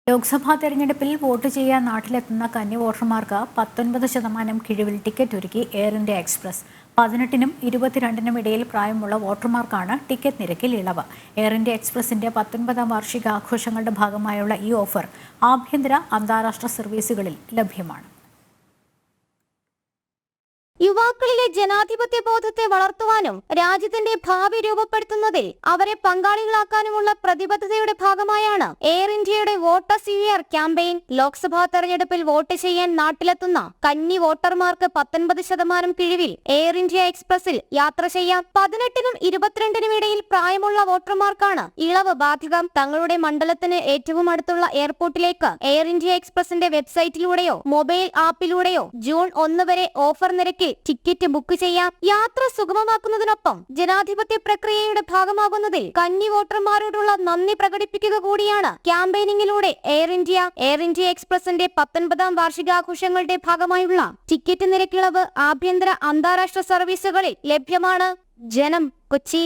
ലോക്സഭാ തെരഞ്ഞെടുപ്പിൽ വോട്ട് ചെയ്യാൻ നാട്ടിലെത്തുന്ന കന്നി വോട്ടർമാർക്ക് 19% കിഴിവിൽ ടിക്കറ്റ് ഒരുക്കി എയർ ഇന്ത്യ എക്സ്പ്രസ്. 18നും 22നും ഇടയിൽ പ്രായമുള്ള വോട്ടർമാർക്കാണ് ടിക്കറ്റ് നിരക്കിൽ ഇളവ്. എയർ ഇന്ത്യ എക്സ്പ്രസിന്റെ 19ാം വാർഷികാഘോഷങ്ങളുടെ ഭാഗമായുള്ള ഈ ഓഫർ ആഭ്യന്തര അന്താരാഷ്ട്ര സർവീസുകളിൽ ലഭ്യമാണ്. യുവാക്കളിലെ ജനാധിപത്യ ബോധത്തെ വളർത്തുവാനും രാജ്യത്തിന്റെ ഭാവി രൂപപ്പെടുത്തുന്നതിൽ അവരെ പങ്കാളികളാക്കാനുമുള്ള പ്രതിബദ്ധതയുടെ ഭാഗമായാണ് എയർ ഇന്ത്യയുടെ വോട്ടേഴ്സ് ഇയർ ക്യാമ്പയിൻ. ലോക്സഭാ തെരഞ്ഞെടുപ്പിൽ വോട്ട് ചെയ്യാൻ നാട്ടിലെത്തുന്ന കന്നി വോട്ടർമാർക്ക് 19% കിഴിവിൽ എയർ ഇന്ത്യ എക്സ്പ്രസിൽ യാത്ര ചെയ്യാം. 18നും 22നും ഇടയിൽ പ്രായമുള്ള വോട്ടർമാർക്കാണ് ഇളവ് ബാധകം. തങ്ങളുടെ മണ്ഡലത്തിന് ഏറ്റവും അടുത്തുള്ള എയർപോർട്ടിലേക്ക് എയർ ഇന്ത്യ എക്സ്പ്രസിന്റെ വെബ്സൈറ്റിലൂടെയോ മൊബൈൽ ആപ്പിലൂടെയോ ജൂൺ 1 വരെ ഓഫർ നിരക്കിൽ ടിക്കറ്റ് ബുക്ക് ചെയ്യാം. യാത്ര സുഗമമാക്കുന്നതിനൊപ്പം ജനാധിപത്യ പ്രക്രിയയുടെ ഭാഗമാകുന്നതിൽ കന്നി വോട്ടർമാരോടുള്ള നന്ദി പ്രകടിപ്പിക്കുക കൂടിയാണ് ക്യാമ്പയിനിങ്ങിലൂടെ എയർ ഇന്ത്യ എക്സ്പ്രസിന്റെ 19ാം വാർഷികാഘോഷങ്ങളുടെ ഭാഗമായുള്ള ടിക്കറ്റ് നിരക്കിളവ് ആഭ്യന്തര അന്താരാഷ്ട്ര സർവീസുകളിൽ ലഭ്യമാണ്. ജനം, കൊച്ചി.